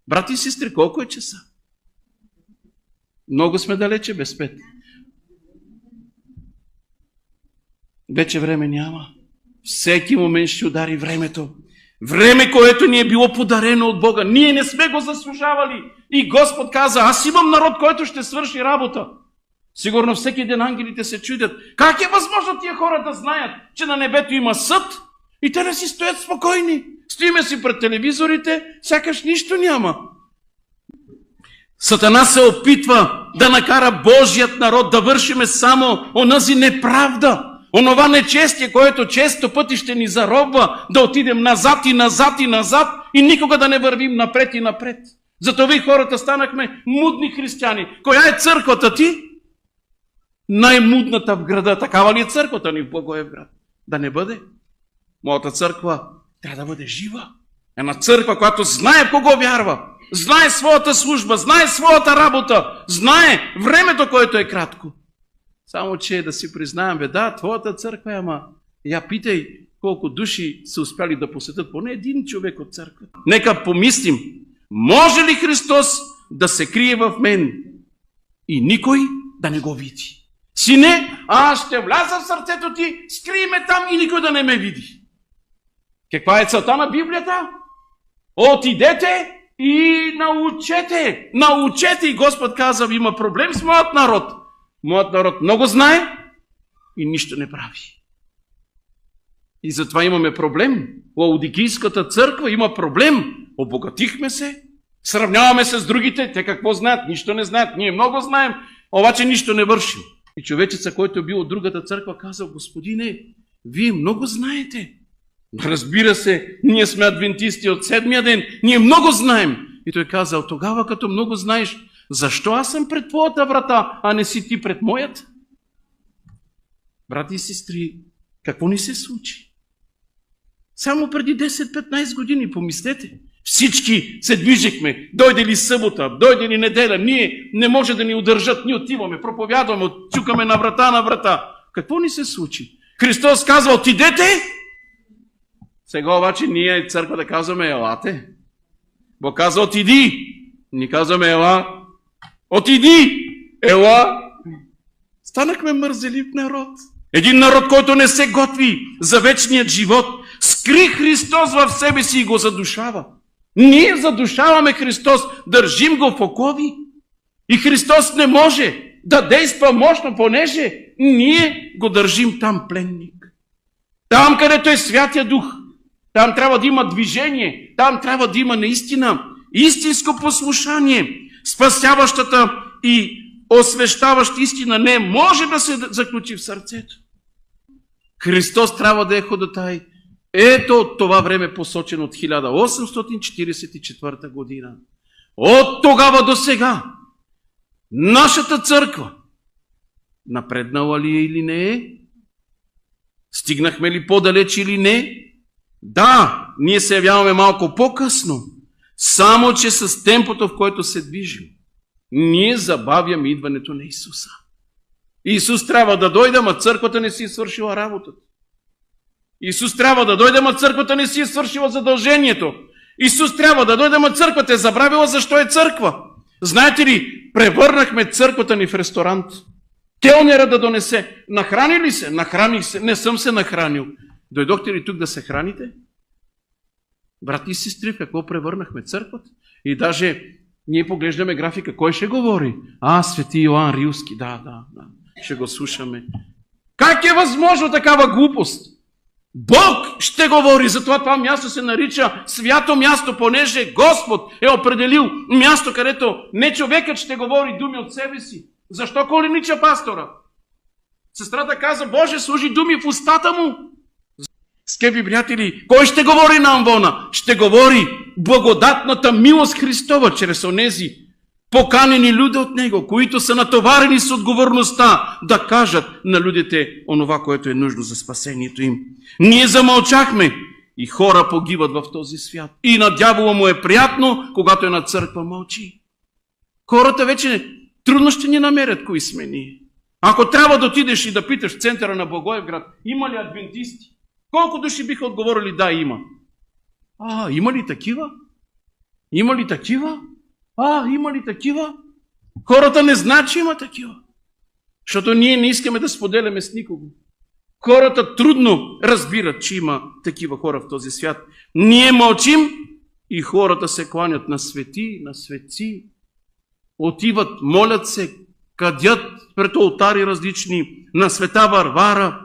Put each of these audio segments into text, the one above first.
Брати и сестри, колко е часа? Много сме далече без 5. Вече време няма. Всеки момент ще удари времето. Време, което ни е било подарено от Бога. Ние не сме го заслужавали. И Господ каза, аз имам народ, който ще свърши работа. Сигурно всеки ден ангелите се чудят. Как е възможно тия хора да знаят, че на небето има съд? И те да си стоят спокойни. Стоиме си пред телевизорите, сякаш нищо няма. Сатана се опитва да накара Божият народ да вършиме само онази неправда. Онова нечестие, което често пъти ще ни заробва, да отидем назад и назад и назад и никога да не вървим напред и напред. Зато ви хората станахме мудни християни. Коя е църквата ти? Най-мудната в града. Такава ли е църквата ни в Благоевград? Да не бъде. Моята църква трябва да бъде жива. Една църква, която знае в кого вярва. Знае своята служба, знае своята работа, знае времето, което е кратко. Само, че да си признаем, да, твоята църква е, ама я питай колко души са успяли да посетят поне един човек от църква. Нека помислим, може ли Христос да се крие в мен и никой да не го види? Сине, аз ще вляза в сърцето ти, скрий ме там и никой да не ме види. Каква е целта на Библията? Отидете и научете. Научете. И Господ казва, има проблем с моят народ. Моят народ много знае и нищо не прави. И затова имаме проблем. Лаодикийската църква има проблем. Обогатихме се, сравняваме се с другите. Те какво знаят? Нищо не знаят. Ние много знаем, обаче нищо не вършим. И човечеца, който е бил от другата църква, казал, Господине, вие много знаете. Разбира се, ние сме адвентисти от 7-я ден, ние много знаем. И той казал, тогава като много знаеш, защо аз съм пред твоята врата, а не си ти пред моята? Брати и сестри, какво ни се случи? Само преди 10-15 години, помислете, всички се движихме, дойде ли събота, дойде ли неделя, ние не може да ни удържат, ние отиваме, проповядваме, чукаме на врата. Какво ни се случи? Христос казва, отидете! Сега обаче ние църква да казваме, елате. Бог казва, отиди. Ни казваме, ела. Отиди. Ела. Станахме мързелив народ. Един народ, който не се готви за вечният живот. Скри Христос в себе си и го задушава. Ние задушаваме Христос, държим го в окови. И Христос не може да действа мощно, понеже ние го държим там пленник. Там, където е Святия Дух. Там трябва да има движение, там трябва да има наистина истинско послушание. Спасяващата и освещаваща истина не може да се заключи в сърцето. Христос трябва да е ходатай. Ето от това време посочено от 1844 година. От тогава до сега нашата църква напреднала ли е или не е? Стигнахме ли по-далеч или не? Да, ние се явяваме малко по-късно, само че с темпото, в което се движим, ние забавяме идването на Исуса. Исус трябва да дойде, ама църквата не си е свършила работата. Исус трябва да дойде, ама църквата не си е свършила задължението. Исус трябва да дойде, ама църквата е забравила защо е църква. Знаете ли, превърнахме църквата ни в ресторант. Келнера да донесе. Нахрани ли се? Нахраних се. Не съм се нахранил. Дойдохте ли тук да се храните? Брати и сестри, в какво превърнахме църквата? И даже ние поглеждаме графика. Кой ще говори? Свети Йоан Рилски. Да. Ще го слушаме. Как е възможно такава глупост? Бог ще говори, затова това място се нарича свято място, понеже Господ е определил място, където не човекът ще говори думи от себе си. Защо коленича пастора? Сестрата каза, Боже, служи думи в устата му. Скъпи приятели, кой ще говори на амвона? Ще говори благодатната милост Христова чрез онези поканени люди от Него, които са натоварени с отговорността да кажат на людите онова, което е нужно за спасението им. Ние замълчахме и хора погиват в този свят. И на дявола му е приятно, когато една църква мълчи. Хората вече трудно ще ни намерят кои сме ние. Ако трябва да отидеш и да питаш в центъра на Благоевград, има ли адвентисти? Колко души биха отговорили, да, има. Има ли такива? Има ли такива? Има ли такива? Хората не знаят, че има такива. Защото ние не искаме да споделяме с никого. Хората трудно разбират, че има такива хора в този свят. Ние мълчим и хората се кланят на свети, на светци. Отиват, молят се, кадят пред олтари различни, на света Варвара,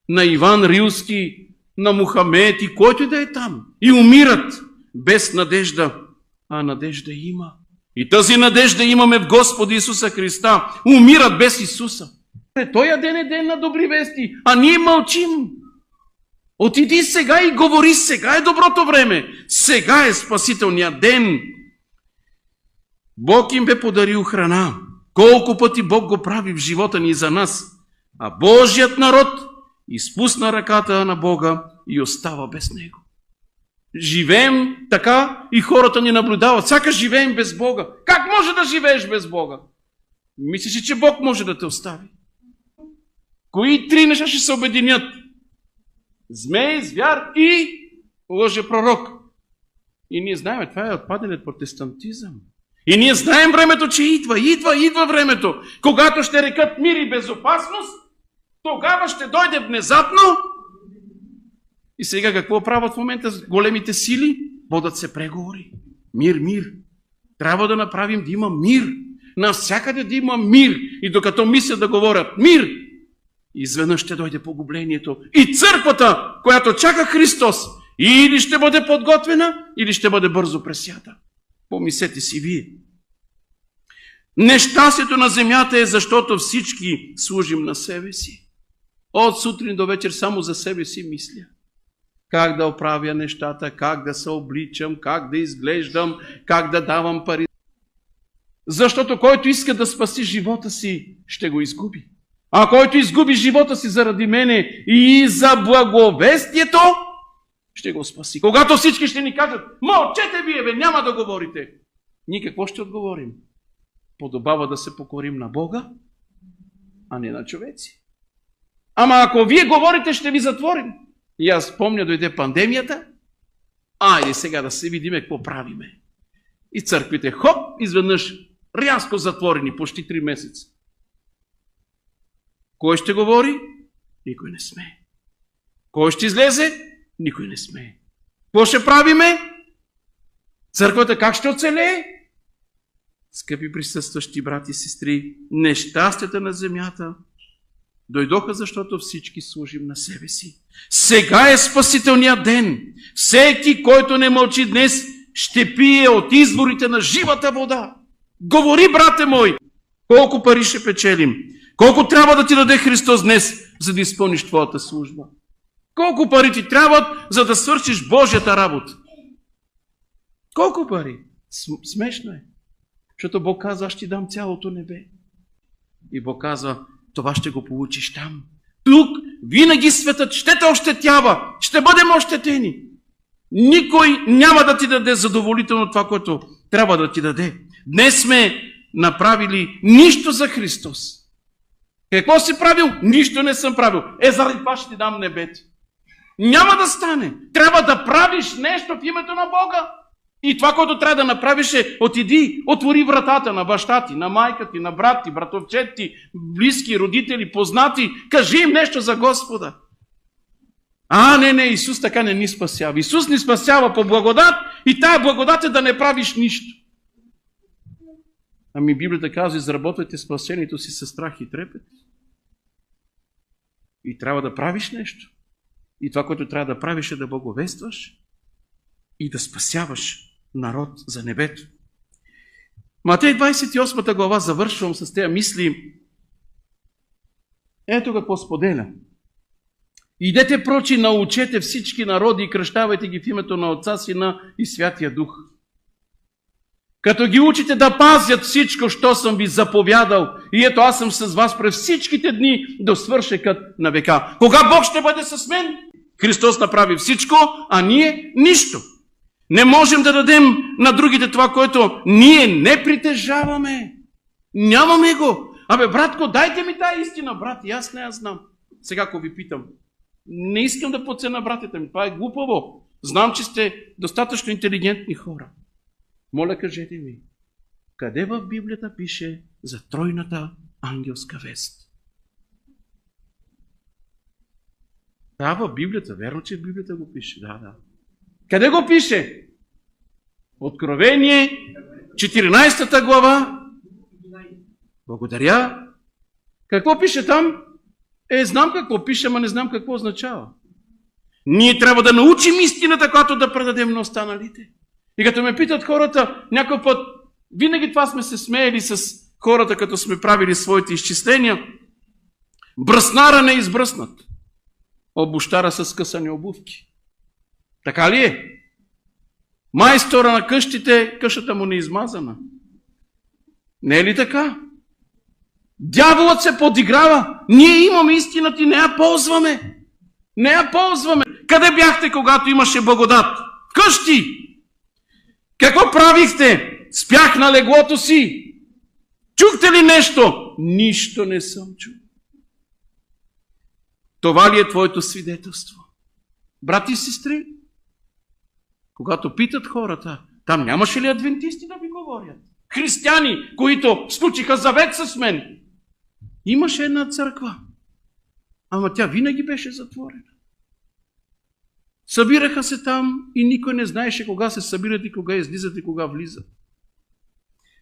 на Иван Рилски, на Мухамед и който и да е там. И умират без надежда. А надежда има. И тази надежда имаме в Господа Исуса Христа. Умират без Исуса. Тоя ден е ден на добри вести, а ние мълчим. Отиди сега и говори, сега е доброто време. Сега е спасителният ден. Бог им бе подарил храна. Колко пъти Бог го прави в живота ни за нас. А Божият народ изпусна ръката на Бога и остава без Него. Живеем така и хората ни наблюдават. Сякаш живеем без Бога. Как може да живееш без Бога? Мислиш, че Бог може да те остави? Кои три неща ще се обединят? Змей, звяр и лъжепророк. И ние знаем, това е отпадналият протестантизъм. И ние знаем времето, че идва времето. Когато ще рекат мир и безопасност, тогава ще дойде внезапно. И сега какво правят в момента с големите сили? Водят се преговори. Мир. Трябва да направим да има мир. Навсякъде да има мир. И докато мислят да говорят мир, изведнъж ще дойде погублението. И църквата, която чака Христос, или ще бъде подготвена, или ще бъде бързо пресята. Помислете си вие. Нещастието на земята е, защото всички служим на себе си. От сутрин до вечер само за себе си мисля. Как да оправя нещата, как да се обличам, как да изглеждам, как да давам пари. Защото който иска да спаси живота си, ще го изгуби. А който изгуби живота си заради мене и за благовестието, ще го спаси. Когато всички ще ни кажат, мълчете вие, няма да говорите. Ние какво ще отговорим? Подобава да се покорим на Бога, а не на човеци. Ама ако вие говорите, ще ви затворим. И аз помня, дойде пандемията. Айде сега да се видиме какво правиме. И църквите, хоп, изведнъж рязко затворени, почти 3 месеца. Кой ще говори? Никой не сме. Кой ще излезе? Никой не сме. Какво ще правиме? Църквата как ще оцелее? Скъпи присъстващи брати и сестри, нещастията на земята дойдоха, защото всички служим на себе си. Сега е спасителният ден. Всеки, който не мълчи днес, ще пие от изворите на живата вода. Говори, брате мой, колко пари ще печелим? Колко трябва да ти даде Христос днес, за да изпълниш твоята служба? Колко пари ти трябват, за да свършиш Божията работа? Колко пари? Смешно е. Защото Бог казва, аз ще дам цялото небе. И Бог казва, това ще го получиш там. Тук винаги светът ще те ощетява. Ще бъдем ощетени. Никой няма да ти даде задоволително това, което трябва да ти даде. Днес сме направили нищо за Христос. Какво си правил? Нищо не съм правил. Заради това ще ти дам небето. Няма да стане. Трябва да правиш нещо в името на Бога. И това, което трябва да направиш е, отиди, отвори вратата на баща ти, на майка ти, на брат ти, братовчет ти, близки, родители, познати. Кажи им нещо за Господа. Не, Исус така не ни спасява. Исус ни спасява по благодат и тая благодат е да не правиш нищо. Ами Библията казва, изработвайте спасението си със страх и трепет. И трябва да правиш нещо. И това, което трябва да правиш е да благовестваш и да спасяваш народ за небето. Матей 28 глава, завършвам с тези мисли. Ето какво споделя. Идете прочи, научете всички народи и кръщавайте ги в името на Отца, Сина и Святия Дух. Като ги учите да пазят всичко, що съм ви заповядал. И ето аз съм с вас през всичките дни до свършекът на века. Кога Бог ще бъде с мен? Христос направи всичко, а ние нищо. Не можем да дадем на другите това, което ние не притежаваме. Нямаме го. Братко, дайте ми тая истина, брат, и аз не я знам. Сега, ако ви питам, не искам да подценя братята ми, това е глупаво. Знам, че сте достатъчно интелигентни хора. Моля, кажете ми, къде в Библията пише за тройната ангелска вест? Да, в Библията. Верно, че в Библията го пише. Да. Къде го пише? Откровение, 14 глава. Благодаря. Какво пише там? Знам какво пише, ама не знам какво означава. Ние трябва да научим истината, която да предадем на останалите. И като ме питат хората, някой път, винаги това сме се смеяли с хората, като сме правили своите изчисления. Бръснара не е избръснат. Обущара с скъсани обувки. Така ли е? Майстора на къщите, къщата му не е измазана. Не е ли така? Дяволът се подиграва. Ние имаме истината и не я ползваме. Не я ползваме. Къде бяхте, когато имаше благодат? Вкъщи! Какво правихте? Спях на леглото си. Чухте ли нещо? Нищо не съм чул. Това ли е твоето свидетелство? Брати и сестри, когато питат хората, там нямаше ли адвентисти да ви говорят? Християни, които сключиха завет с мен. Имаше една църква, ама тя винаги беше затворена. Събираха се там и никой не знаеше кога се събират и кога излизат и кога влизат.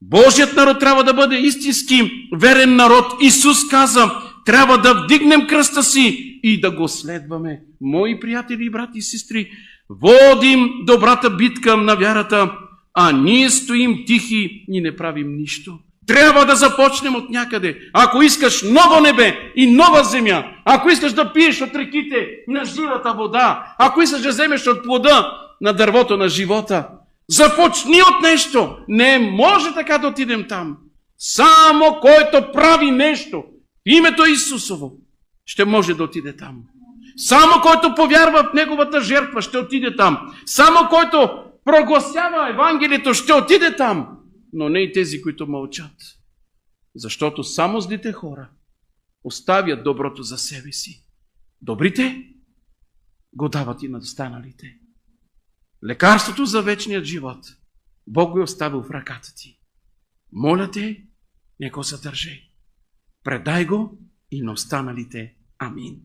Божият народ трябва да бъде истински верен народ. Исус каза, трябва да вдигнем кръста си и да го следваме. Мои приятели, брати и сестри, водим добрата битка на вярата, а ние стоим тихи и не правим нищо. Трябва да започнем от някъде. Ако искаш ново небе и нова земя, ако искаш да пиеш от реките на живата вода, ако искаш да вземеш от плода на дървото на живота, започни от нещо. Не може така да отидем там. Само който прави нещо, името Исусово, ще може да отиде там. Само който повярва в Неговата жертва, ще отиде там. Само който прогласява Евангелието, ще отиде там. Но не и тези, които мълчат. Защото само злите хора оставят доброто за себе си. Добрите го дават и на останалите. Лекарството за вечният живот Бог го е оставил в ръката ти. Моля те, не го задържай. Предай го и на останалите. Амин.